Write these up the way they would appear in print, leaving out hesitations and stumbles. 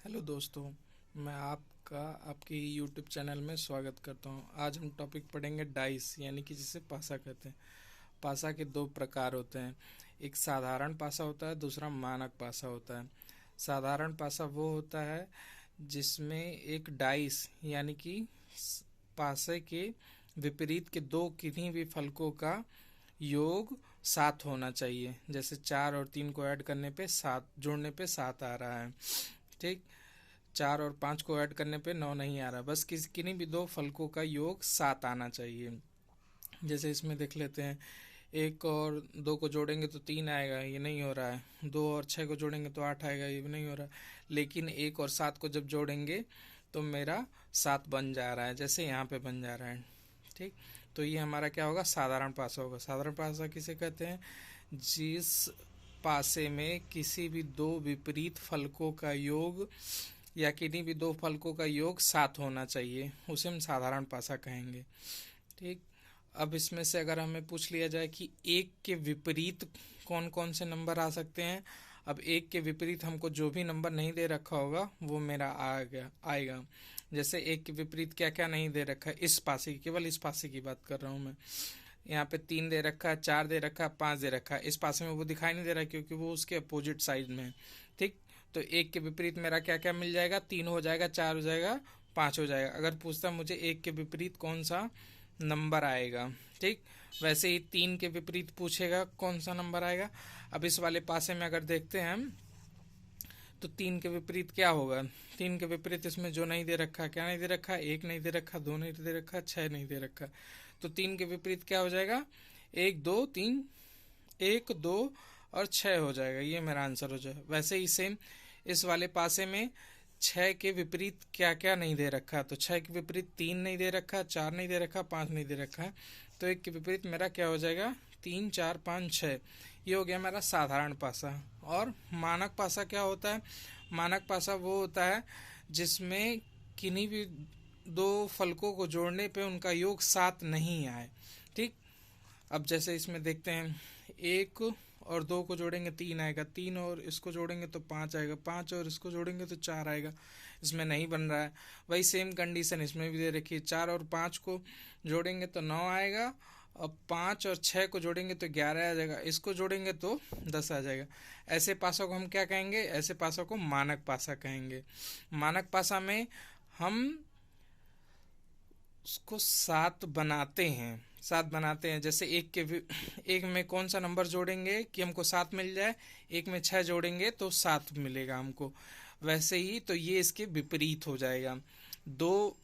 Hello दोस्तों, मैं आपका आपके यूट्यूब चैनल में स्वागत करता हूं। आज हम टॉपिक पढ़ेंगे डाइस, यानी कि जिसे पासा कहते हैं। पासा के दो प्रकार होते हैं, एक साधारण पासा होता है, दूसरा मानक पासा होता है। साधारण पासा वो होता है जिसमें एक डाइस यानी कि पासे के विपरीत के दो किन्हीं भी फलकों का योग 7 होना चाहिए। जैसे 4 और 3 को ऐड करने पे 7, जोड़ने पे 7 आ रहा है। ठीक, 4 और 5 को ऐड करने पे 9 नहीं आ रहा, बस किन्हीं भी दो फलकों का योग 7 आना चाहिए। जैसे इसमें देख लेते हैं, 1 और 2 को जोड़ेंगे तो 3 आएगा, ये नहीं हो रहा है। 2 और 6 को जोड़ेंगे तो 8 आएगा, ये भी नहीं हो रहा। लेकिन 1 और 7 को जब जोड़ेंगे तो मेरा 7 बन जा रहा है, जैसे यहाँ पे बन जा रहा है। ठीक, तो ये हमारा क्या होगा, साधारण पासा होगा। साधारण पासा किसे कहते हैं? जिस पासे में किसी भी दो विपरीत फलकों का योग या किन्हीं भी दो फलकों का योग 7 होना चाहिए, उसे हम साधारण पासा कहेंगे। ठीक, अब इसमें से अगर हमें पूछ लिया जाए कि एक के विपरीत कौन कौन से नंबर आ सकते हैं, अब एक के विपरीत हमको जो भी नंबर नहीं दे रखा होगा वो मेरा आएगा। जैसे एक के विपरीत क्या क्या नहीं दे रखा है, इस पासे की, केवल इस पासे की बात कर रहा हूँ मैं। यहाँ पे 3 दे रखा है, 4 दे रखा है, 5 दे रखा है। इस पासे में वो दिखाई नहीं दे रहा क्योंकि वो उसके अपोजिट साइड में है। ठीक, तो एक के विपरीत मेरा क्या क्या मिल जाएगा, 3 हो जाएगा, 4 हो जाएगा, 5 हो जाएगा। अगर पूछता मुझे एक के विपरीत कौन सा नंबर आएगा, ठीक, वैसे ही 3 के विपरीत पूछेगा कौन सा नंबर आएगा। अब इस वाले पासे में अगर देखते हैं हम तो 3 के विपरीत क्या होगा। 3 के विपरीत इसमें जो नहीं दे रखा, क्या नहीं दे रखा, 1 नहीं दे रखा, 2 नहीं दे रखा, 6 नहीं दे रखा। तो 3 के विपरीत क्या हो जाएगा, 1 2 3, 1 2 और 6 हो जाएगा। ये मेरा आंसर हो जाएगा। वैसे ही सेम इस वाले पासे में 6 के विपरीत क्या क्या नहीं दे रखा, तो 6 के विपरीत 3 नहीं दे रखा, 4 नहीं दे रखा, 5 नहीं दे रखा है। तो 1 के विपरीत मेरा क्या हो जाएगा, 3 4 5 6। ये हो गया मेरा साधारण पासा। और मानक पासा क्या होता है? मानक पासा वो होता है जिसमें किन्हीं भी दो फलकों को जोड़ने पे उनका योग 7 नहीं आए। ठीक, अब जैसे इसमें देखते हैं, 1 और 2 को जोड़ेंगे 3 आएगा, 3 और इसको जोड़ेंगे तो 5 आएगा, 5 और इसको जोड़ेंगे तो 4 आएगा। इसमें नहीं बन रहा है। वही सेम कंडीशन इसमें भी दे रखी है, 4 और 5 को जोड़ेंगे तो 9 आएगा, और 5 और 6 को जोड़ेंगे तो 11 आ जाएगा, इसको जोड़ेंगे तो 10 आ जाएगा। ऐसे पासों को हम क्या कहेंगे? ऐसे पासों को मानक पासा कहेंगे। मानक पासा में हम उसको 7 बनाते हैं, 7 बनाते हैं। जैसे एक में कौन सा नंबर जोड़ेंगे कि हमको 7 मिल जाए, एक में 6 जोड़ेंगे तो 7 मिलेगा हमको। वैसे ही तो ये इसके विपरीत हो जाएगा। दो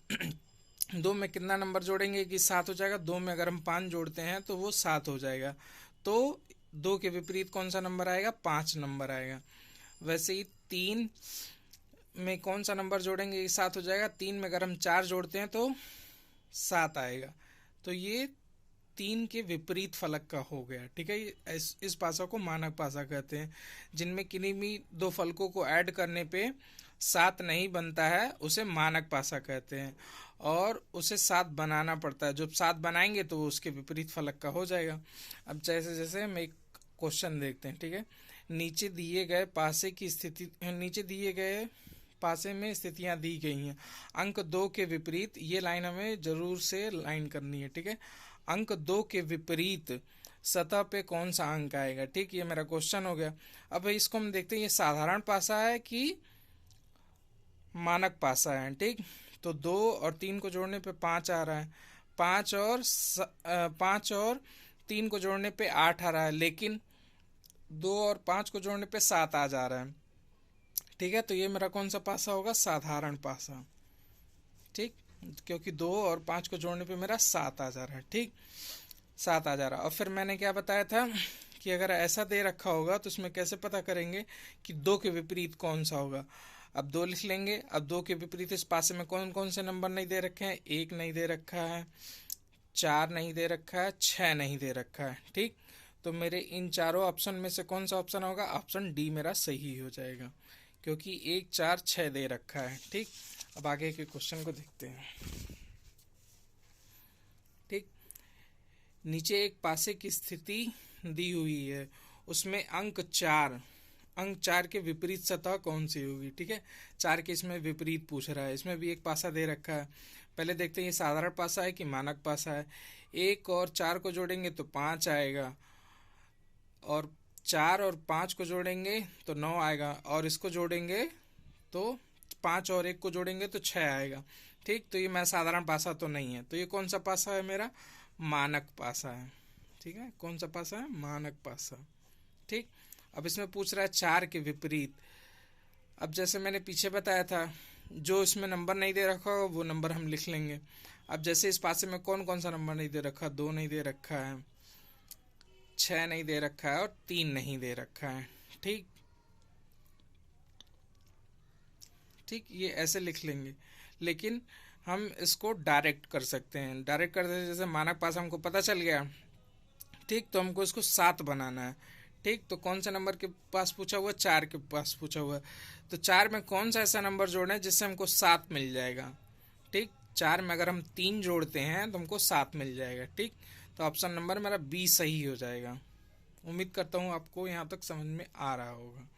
दो में कितना नंबर जोड़ेंगे कि 7 हो जाएगा, 2 में अगर हम 5 जोड़ते हैं तो वो 7 हो जाएगा। तो 2 के विपरीत कौन सा नंबर आएगा, 5 नंबर आएगा। वैसे ही 3 में कौन सा नंबर जोड़ेंगे कि 7 हो जाएगा, 3 में अगर हम 4 जोड़ते हैं तो 7 आएगा। तो ये 3 के विपरीत फलक का हो गया। ठीक है, इस पासा को मानक पासा कहते हैं। जिनमें किन्हीं भी दो फलकों को ऐड करने पे 7 नहीं बनता है, उसे मानक पासा कहते हैं। और उसे 7 बनाना पड़ता है, जब 7 बनाएंगे तो उसके विपरीत फलक का हो जाएगा। अब जैसे जैसे हम एक क्वेश्चन देखते हैं। ठीक है, नीचे दिए गए पासे की स्थिति, नीचे दिए गए पासे में स्थितियां दी गई हैं। अंक 2 के विपरीत, ये लाइन हमें जरूर से लाइन करनी है। ठीक है, अंक 2 के विपरीत सतह पे कौन सा अंक आएगा। ठीक, ये मेरा क्वेश्चन हो गया। अब इसको हम देखते हैं, ये साधारण पासा है कि मानक पासा है। ठीक, तो 2 और 3 को जोड़ने पे 5 आ रहा है, 5 और 3 को जोड़ने पे 8 आ रहा है, लेकिन 2 और 5 को जोड़ने पे 7 आ जा रहा है। ठीक है, तो ये मेरा कौन सा पासा होगा, साधारण पासा। ठीक, क्योंकि 2 और 5 को जोड़ने पे मेरा 7 आ जा रहा है। ठीक, 7 आ जा रहा है। और फिर मैंने क्या बताया था कि अगर ऐसा दे रखा होगा तो इसमें कैसे पता करेंगे कि 2 के विपरीत कौन सा होगा। अब 2 लिख लेंगे। अब 2 के विपरीत इस पासे में कौन कौन से नंबर नहीं दे रखे हैं, 1 नहीं दे रखा है, 4 नहीं दे रखा है, 6 नहीं दे रखा है। ठीक, तो मेरे इन चारों ऑप्शन में से कौन सा ऑप्शन होगा, ऑप्शन डी मेरा सही हो जाएगा, क्योंकि 1 4 6 दे रखा है। ठीक, अब आगे के क्वेश्चन को देखते हैं। ठीक, नीचे एक पासे की स्थिति दी हुई है, उसमें अंक 4 अंक 4 के विपरीत सतह कौन सी होगी। ठीक है, 4 के इसमें विपरीत पूछ रहा है। इसमें भी एक पासा दे रखा है। पहले देखते हैं ये साधारण पासा है कि मानक पासा है। 1 और 4 को जोड़ेंगे तो 5 आएगा, और 4 और 5 को जोड़ेंगे तो 9 आएगा, और इसको जोड़ेंगे तो 5 और 1 को जोड़ेंगे तो 6 आएगा। ठीक, तो ये मैं साधारण पासा तो नहीं है, तो ये कौन सा पासा है मेरा, मानक पासा है। ठीक है, कौन सा पासा है, मानक पासा। ठीक, अब इसमें पूछ रहा है 4 के विपरीत। अब जैसे मैंने पीछे बताया था, जो इसमें नंबर नहीं दे रखा हो वो नंबर हम लिख लेंगे। अब जैसे इस पासे में कौन कौन सा नंबर नहीं दे रखा, 2 नहीं दे रखा है, 6 नहीं दे रखा है, और 3 नहीं दे रखा है। ठीक ठीक, ये ऐसे लिख लेंगे। लेकिन हम इसको डायरेक्ट कर सकते हैं। डायरेक्ट करते हैं, जैसे मानक पासा हमको पता चल गया, ठीक, तो हमको इसको 7 बनाना है। ठीक, तो कौन सा नंबर के पास पूछा हुआ है, 4 के पास पूछा हुआ है, तो 4 में कौन सा ऐसा नंबर जोड़ें जिससे हमको 7 मिल जाएगा। ठीक, 4 में अगर हम 3 जोड़ते हैं तो हमको 7 मिल जाएगा। ठीक, तो ऑप्शन नंबर मेरा बी सही हो जाएगा। उम्मीद करता हूँ आपको यहाँ तक समझ में आ रहा होगा।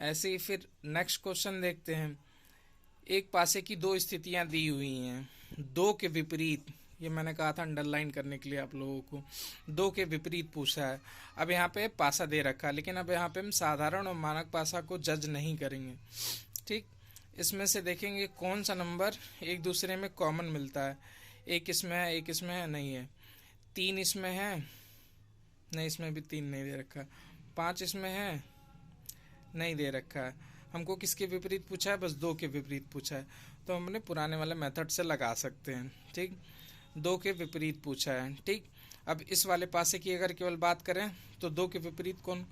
ऐसे ही फिर नेक्स्ट क्वेश्चन देखते हैं। एक पासे की 2 स्थितियाँ दी हुई हैं, 2 के विपरीत, ये मैंने कहा था अंडरलाइन करने के लिए आप लोगों को, 2 के विपरीत पूछा है। अब यहाँ पे पासा दे रखा है, लेकिन अब यहाँ पे हम साधारण और मानक पासा को जज नहीं करेंगे। ठीक, इसमें से देखेंगे कौन सा नंबर एक दूसरे में कॉमन मिलता है। एक इसमें है, एक इसमें है, नहीं है। 3 इसमें है, नहीं, इसमें भी 3 नहीं दे रखा। 5 इसमें है, नहीं दे रखा है। हमको किसके विपरीत पूछा है, बस 2 के विपरीत पूछा है, तो हम अपने पुराने वाले मेथड से लगा सकते हैं। ठीक, 2 के विपरीत पूछा है। ठीक, अब इस वाले पासे की अगर केवल बात करें तो 2 के विपरीत कौन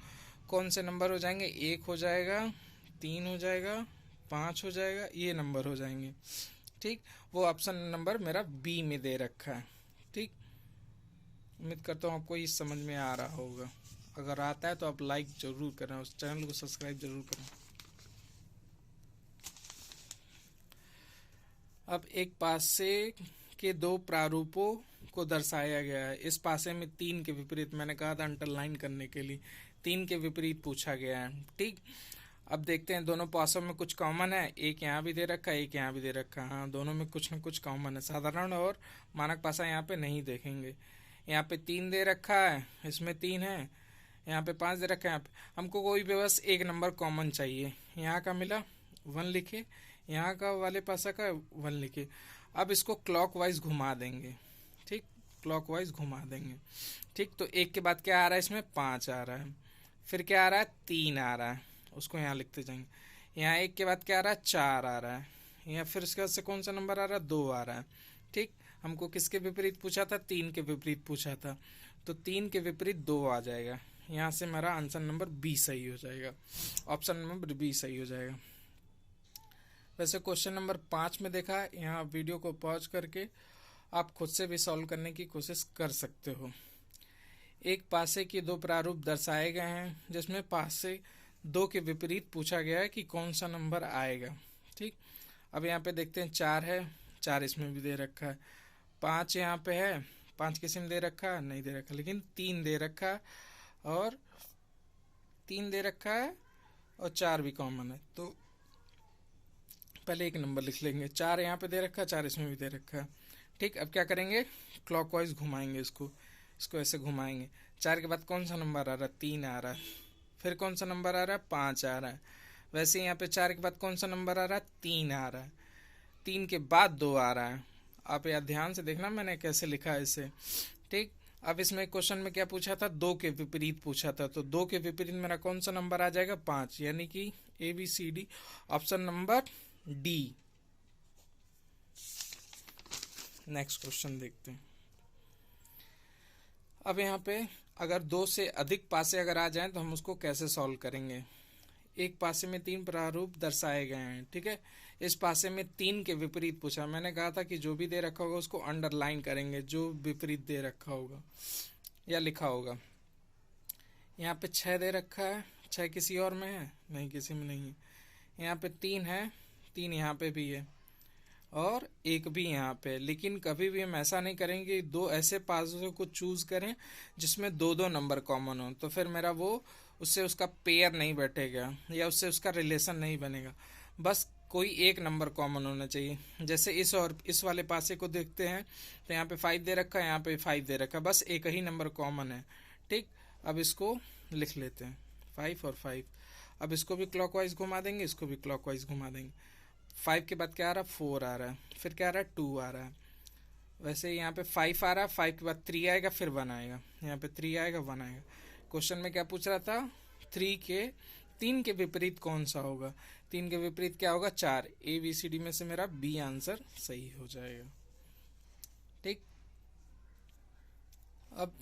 कौन से नंबर हो जाएंगे, 1 हो जाएगा, 3 हो जाएगा, 5 हो जाएगा, ये नंबर हो जाएंगे। ठीक, वो ऑप्शन नंबर मेरा बी में दे रखा है। ठीक, उम्मीद करता हूँ आपको ये समझ में आ रहा होगा। अगर आता है तो आप लाइक जरूर करें, उस चैनल को सब्सक्राइब जरूर करें। अब एक पासे के 2 प्रारूपों को दर्शाया गया है। इस पासे में 3 के विपरीत, मैंने कहा था अंडरलाइन करने के लिए, 3 के विपरीत पूछा गया है। ठीक, अब देखते हैं दोनों पासों में कुछ कॉमन है। एक यहाँ भी दे रखा है, एक यहाँ भी दे रखा है। हाँ, दोनों में कुछ न कुछ कॉमन है। साधारण और मानक पासा यहाँ पे नहीं देखेंगे। यहाँ पे 3 दे रखा है, इसमें 3 है, यहाँ पे 5 दे रखा है। यहाँ पे हमको कोई भी बस एक नंबर कॉमन चाहिए। यहाँ का मिला 1 लिखे, यहाँ का वाले पासा का 1 लिखे। अब इसको क्लॉकवाइज घुमा देंगे। ठीक, क्लॉकवाइज घुमा देंगे। ठीक, तो 1 के बाद क्या आ रहा है, इसमें 5 आ रहा है, फिर क्या आ रहा है, 3 आ रहा है, उसको यहाँ लिखते जाएंगे। यहाँ 1 के बाद क्या आ रहा है, 4 आ रहा है, यहाँ फिर उसके बाद से कौन सा नंबर आ रहा है, 2 आ रहा है। ठीक, हमको किसके विपरीत पूछा था, 3 के विपरीत पूछा था, तो 3 के विपरीत 2 आ जाएगा। यहाँ से मेरा आंसर नंबर बी सही हो जाएगा, ऑप्शन नंबर बी सही हो जाएगा। वैसे क्वेश्चन नंबर 5 में देखा है, यहाँ वीडियो को पॉज करके आप खुद से भी सॉल्व करने की कोशिश कर सकते हो। एक पासे के 2 प्रारूप दर्शाए गए हैं, जिसमें पासे 2 के विपरीत पूछा गया है कि कौन सा नंबर आएगा। ठीक, अब यहाँ पे देखते हैं 4 है, 4 इसमें भी दे रखा है, 5 यहाँ पे है, 5 किसी में दे रखा है, नहीं दे रखा, लेकिन 3 दे रखा है, और 3 दे रखा है, और 4 भी कॉमन है, तो पहले एक नंबर लिख लेंगे। 4 यहाँ पे दे रखा है, 4 इसमें भी दे रखा है। ठीक, अब क्या करेंगे, क्लॉकवाइज घुमाएंगे इसको ऐसे घुमाएंगे। 4 के बाद कौन सा नंबर आ रहा है, 3 आ रहा है, फिर कौन सा नंबर आ रहा है, 5 आ रहा है। वैसे यहाँ पे 4 के बाद कौन सा नंबर आ रहा है, 3 आ रहा है, 3 के बाद 2 आ रहा है। आप यार ध्यान से देखना मैंने कैसे लिखा है इसे। ठीक, अब इसमें क्वेश्चन में क्या पूछा था, 2 के विपरीत पूछा था, तो 2 के विपरीत मेरा कौन सा नंबर आ जाएगा, 5, यानी कि ABCD, option number D. Next question देखते हैं। अब यहाँ पे अगर 2 से अधिक पासे अगर आ जाएं तो हम उसको कैसे सॉल्व करेंगे। एक पासे में 3 प्रारूप दर्शाए गए हैं। ठीक है, इस पासे में 3 के विपरीत पूछा। मैंने कहा था कि जो भी दे रखा होगा उसको अंडरलाइन करेंगे, जो विपरीत दे रखा होगा या लिखा होगा। यहाँ पे 6 दे रखा है, 6 किसी और में है, नहीं, किसी में नहीं है। यहाँ पे 3 है, 3 यहाँ पे भी है, और 1 भी यहाँ पे। लेकिन कभी भी हम ऐसा नहीं करेंगे कि 2 ऐसे पासों को चूज करें जिसमें 2-2 नंबर कॉमन हो, तो फिर मेरा वो उससे उसका पेयर नहीं बैठेगा या उससे उसका रिलेशन नहीं बनेगा। बस कोई एक नंबर कॉमन होना चाहिए। जैसे इस और इस वाले पासे को देखते हैं तो यहाँ पे 5 दे रखा है, यहाँ पे 5 दे रखा है, बस एक ही नंबर कॉमन है। ठीक, अब इसको लिख लेते हैं 5 और 5। अब इसको भी क्लॉकवाइज घुमा देंगे, इसको भी क्लॉकवाइज घुमा देंगे। 5 के बाद क्या आ रहा है, 4 आ रहा है, फिर क्या आ रहा है, 2 आ रहा है। वैसे यहाँ पे 5 आ रहा है, 5 के बाद 3 आएगा, फिर 1 आएगा, यहाँ पे 3 आएगा, 1 आएगा। क्वेश्चन में क्या पूछ रहा था, 3 के विपरीत कौन सा होगा। 3 के विपरीत क्या होगा, 4। ABCD में से मेरा बी आंसर सही हो जाएगा। ठीक, अब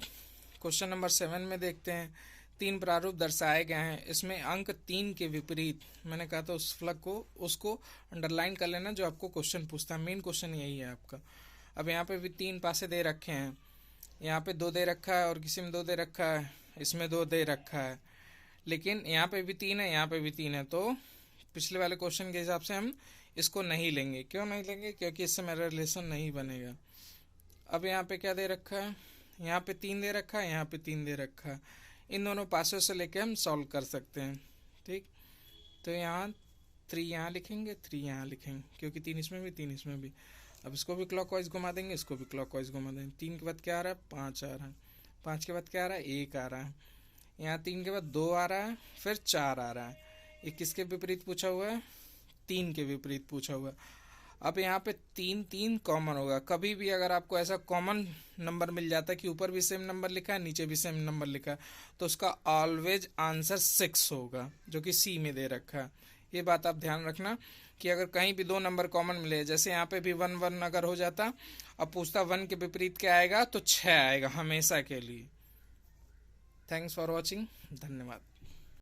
क्वेश्चन नंबर 7 में देखते हैं। 3 प्रारूप दर्शाए गए हैं, इसमें अंक 3 के विपरीत, मैंने कहा था उस फ्लग को उसको अंडरलाइन कर लेना जो आपको क्वेश्चन पूछता है। मेन क्वेश्चन यही है आपका। अब यहाँ पे भी 3 पासे दे रखे हैं, यहाँ पे 2 दे रखा है और किसी में 2 दे रखा है, इसमें 2 दे रखा है, लेकिन यहाँ पे भी 3 है, यहाँ पे भी 3 है। तो पिछले वाले क्वेश्चन के हिसाब से हम इसको नहीं लेंगे। क्यों नहीं लेंगे, क्योंकि इससे मेरा रिलेशन नहीं बनेगा। अब यहाँ पे क्या दे रखा है, यहाँ पे 3 दे रखा है, यहाँ पे 3 दे रखा है। इन दोनों पासों से लेके हम सॉल्व कर सकते हैं। ठीक, तो यहाँ 3 यहाँ लिखेंगे, 3 यहाँ लिखेंगे, क्योंकि 3 इसमें भी 3 इसमें भी। अब इसको भी क्लॉकवाइज घुमा देंगे, इसको भी क्लॉकवाइज घुमा देंगे। 3 के बाद क्या आ रहा है, 5 आ रहा है, 5 के बाद क्या आ रहा है, 1 आ रहा है, यहाँ 3 के बाद 2 आ रहा है, फिर 4 आ रहा है। ये किसके विपरीत पूछा हुआ है, 3 के विपरीत पूछा हुआ है। अब यहाँ पे 3 कॉमन होगा। कभी भी अगर आपको ऐसा कॉमन नंबर मिल जाता है कि ऊपर भी सेम नंबर लिखा है, नीचे भी सेम नंबर लिखा है, तो उसका ऑलवेज आंसर 6 होगा, जो कि सी में दे रखा है। ये बात आप ध्यान रखना कि अगर कहीं भी 2 नंबर कॉमन मिले, जैसे यहाँ पे भी 1 1 अगर हो जाता, अब पूछता 1 के विपरीत क्या आएगा, तो 6 आएगा हमेशा के लिए। थैंक्स फॉर वॉचिंग, धन्यवाद।